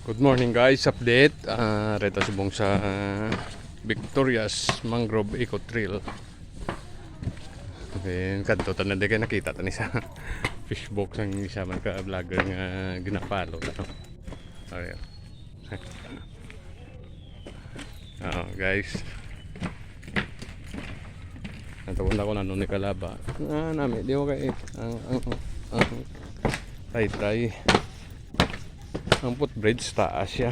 Good morning guys, update. Rito subong sa Victoria's Mangrove Eco Trail. Then kadto ta na di kay nakita ta ni sa fishbox ang isa man ka vlogger nga ginapalo no. Ayo. Guys. Natawon ako na ni kalaba. Nami di mo kay ang tay ang footbridge taas siya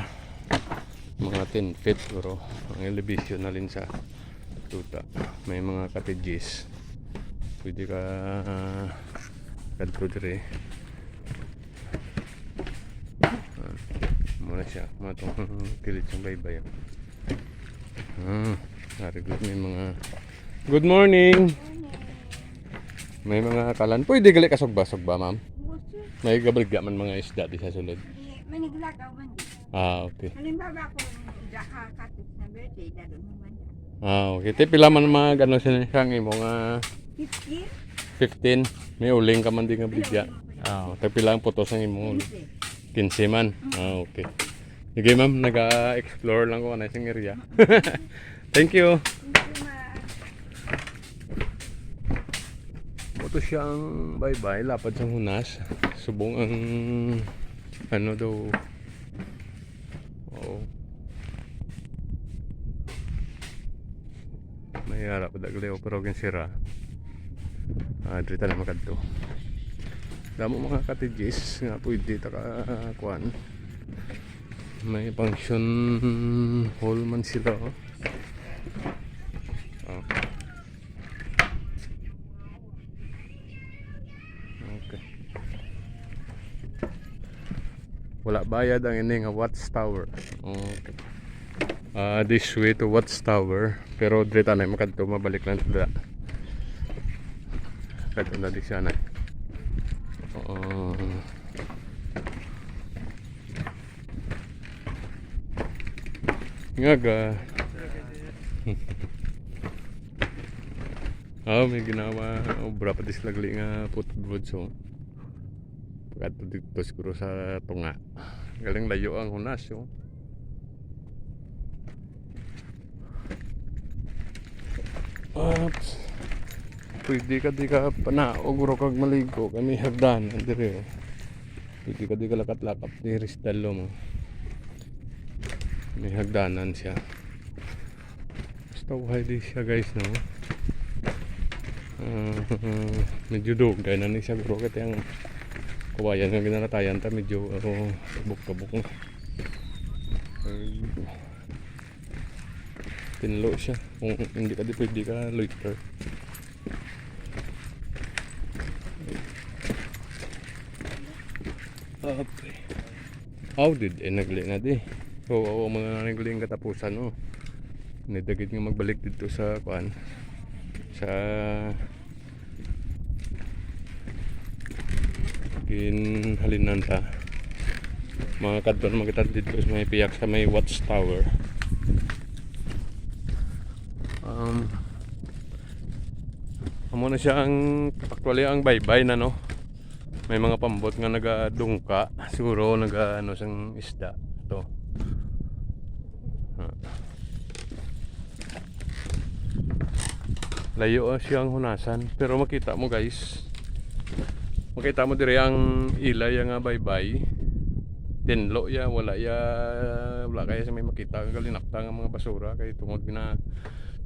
mga 10 feet pero ang elevation na rin sa tuta may mga cottages pwede ka kadto dire muna siya matong kilit yung baybay narigot may mga good morning may mga kalan pwede gali kasugba-sugba ma'am may gabaligya man mga isda di sa sulod. Maniglagaw man din. Okay. Halimbawa kung nakakatit na birthday, dalon mo man. Okay. Te pila man mga gano siyang imong 15? 15. May uling ka man din nga bigya. Te pila ang putos ang imong 15 man. Okay. Sige ma'am, naga-explore lang ko na isang area. Thank you. Ito siyang bye-bye, lapad sa hunas. Subong ang ano daw. May harap dagleo pero gin sira. Dito na makadto. Damo mga cottages nga pwede ta ka kuan. May function hall man sila. Okay. Wala bayad ang ini nga watchtower. Okay. This way to watchtower pero dito na makadto mabalik lang dito. Kadto na di siya na. Ngaga. May ginawa obra pa dislagli nga footbridge so. Pagkato dito siguro sa tunga. Galing layo ang hunas yo. Pwede ka di ka panaog kag maligo kami hagdan dire. Pwede ka di ka lakat-lakat di Risdalo mo. May hagdanan siya. Basta uhay di siya guys no. Medyo dugay na ni siya bro kaya ang kawayan nga ginaratayan ta medyo kabuk-kabuk na. Tinlo siya kung hindi ka di pwede ka loiter. Okay. How did nagli na di? So mga nagling katapusan no. Nidagit nga magbalik dito sa kuan sa halinan ta mga kadto na magkita dito sa may piyak sa may watchtower. Amo na siya ang actually ang baybay na no. May mga pambot nga nagadungka siguro ano sang isda to. Layo siyang hunasan pero makita mo guys. Makita mo dire ang ilay nga baybay. Tinlo ya wala kaya sa may makita ang galinakta nga mga basura kay tungod na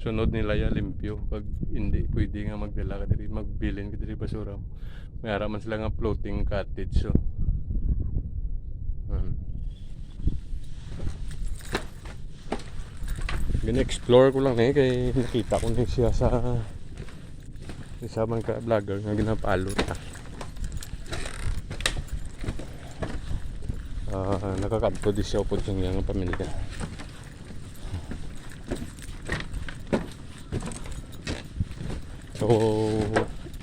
sunod nila ya limpyo pag hindi pwede nga magdala ka diri magbilin ka diri basura. May ara man sila nga floating cottage so. Gina-explore ko lang kay nakita ko na siya sa isa man ka vlogger nga ginapalo ta. Nakakadto di siya upod yung nga pamilya. So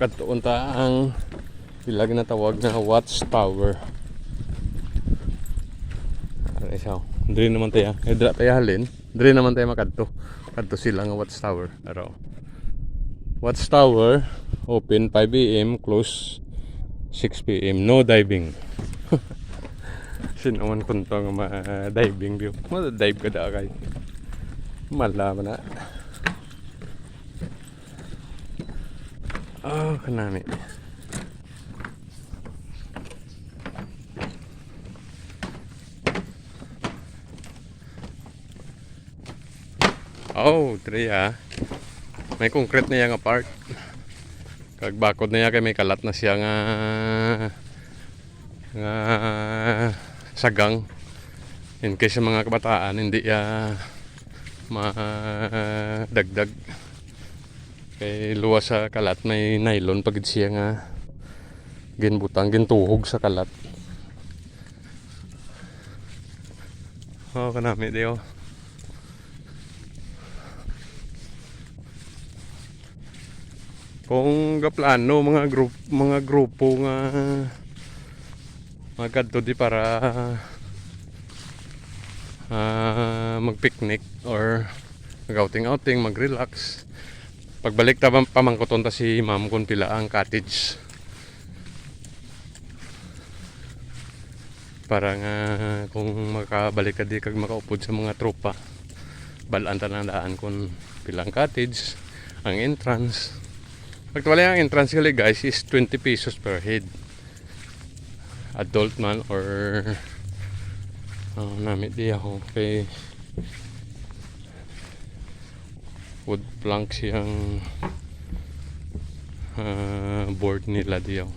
kadto unta ang pila ginatawag na watchtower. Ano siya? Diri naman tayo. Dira tayo halin. Diri naman tayo makadto. Kadto sila nga watchtower. Araw. Watchtower open 5 AM, close 6 PM. No diving. Sinuman ko ito nga ma-diving view. Ma-dive ka da kay. Malaman na. Oh, kanami. Oh, triya. May concrete na yang apart. Kag bakod na yan kay may kalat na siya nga sagang. In case sa mga kabataan hindi ya madagdag. Kay luwas sa kalat may nylon pagid siya nga ginbutang gintuhog sa kalat. Oh, kanami dio. Kung gaplano mga grupo nga magkadto di para mag-picnic or mag-outing, mag-relax. Pagbalik ta pamangkoton ta si ma'am kung pila ang cottage. Para nga kung makabalik ka di kag makaupod sa mga tropa. Balaan ta lang daan kung pila ang cottage, ang entrance. Actually, ang entrance gali guys is 20 pesos per head. Adult man or namit di ako kay wood planks yung board nila diyo.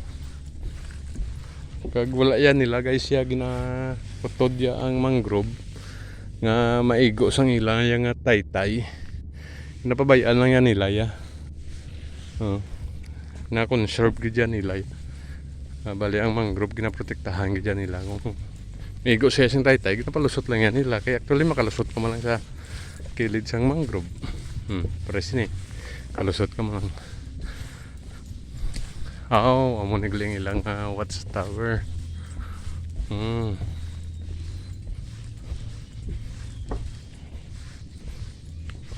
Kag wala yan nila guys ya ginaputod ya ang mangrove nga maigo sang ilang yang taytay. Napabayaan lang yan nila ya. Na conserve gid nila. Bali ang mangrove ginaprotektahan gid nila. Kung migo siya sing taytay, ginapalusot lang yan nila. Kaya actually makalusot ka man lang sa kilid sang mangrove. Pares ni. Kalusot ka man. Amo nagling ilang watchtower.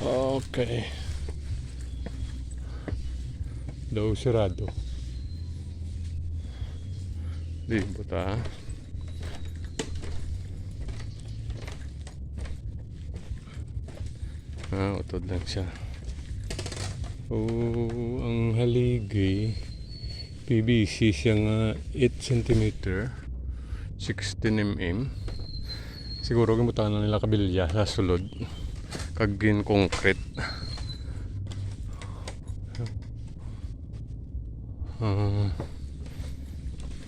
Okay. Daw sirado. Libot utod lang siya. Ang haligi PVC siya nga 8 cm 16 mm. Siguro gimutan na nila kabilya sa sulod kag gin concrete.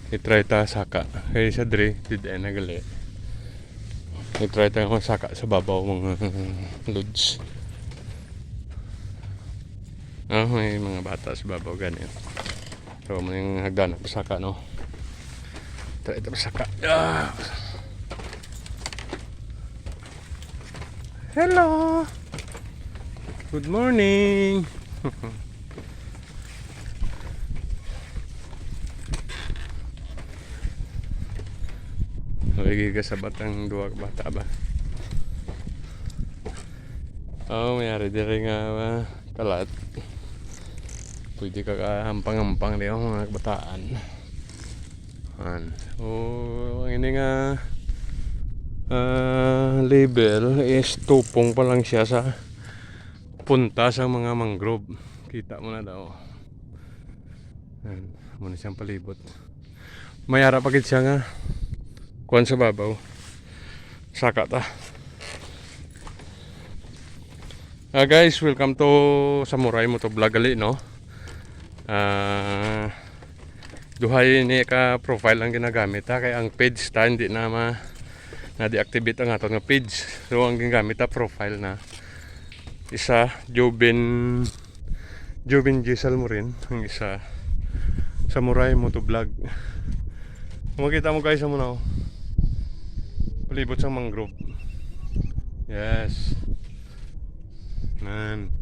I-try ta saka kaya sa dre did na gali. I-try ta saka sa babaw mga loads. May mga bata sa babaw ganyan. So may hagdan pa saka no. Try ta saka. Hello. Good morning. Lagi ka sa batang duwa bata ba? Mayari diri nga kalat. Pwede ka hampang-hampang di ako mga bataan. Ang ini nga label is tupong pa lang siya sa punta sa mga mangrove. Kita mo na daw. Muna siyang palibot. Mayara pagit siya nga kuan sa babaw. Saka ta. Guys, welcome to Samurai Moto Vlog gali no. Duhay ni ka profile ang ginagamit kay ang page ta hindi na na-deactivate ang aton nga page. So ang ginagamit ta profile na isa Joven Gisal mo rin ang isa Samurai Moto Vlog. Makita mo guys mo na palibot sa mangrove. Yes. Man.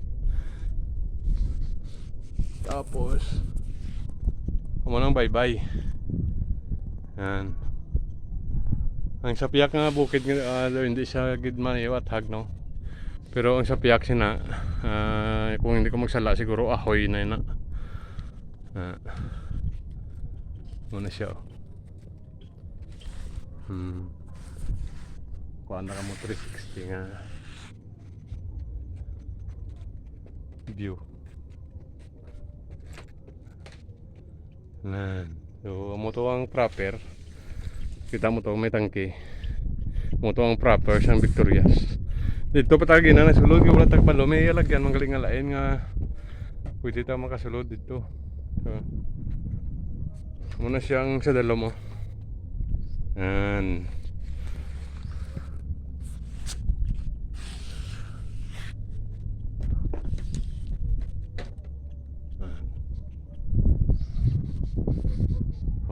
Tapos nang bye-bye. Yan. Ang sapiak nga bukid hindi siya gid man iwathag no. Pero ang sapiak sina kung hindi ko magsala siguro ahoy na yun muna siya. kuha na ka mo 360 nga view. Nan. So mo to ang proper. Kita mo to may tangke. Mo to ang proper siyang Victorias. Dito pa tayo na nasulod nga wala tagbalo. May alagyan manggaling alain nga pwede tayo makasulod dito. So, muna siyang sa dalo mo. Yan.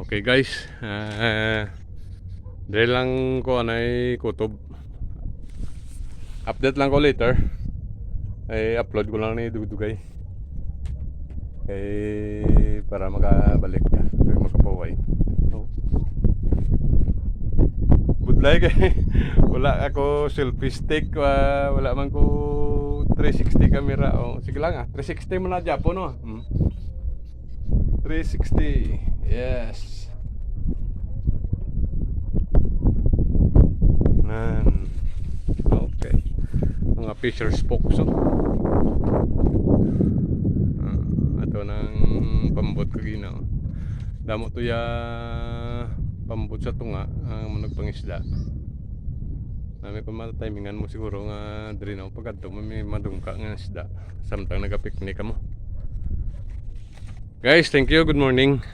Okay guys, dahil lang ko anay kutob. Update lang ko later. Ay upload ko lang ni dugdugay. Para makabalik ka, makapaway. So, good luck wala ako selfie stick, wala man ko 360 camera. Sige lang 360 mo na Japo no. 360. Yes. Nan. Okay. Mga fisher spokes ato nang pambot kagina. Damo to ya pambot sa tunga ang managpangisda. Nami pa matimingan mo siguro nga diri na pag adto may madungka nga isda samtang nagapiknik mo. Guys, thank you. Good morning.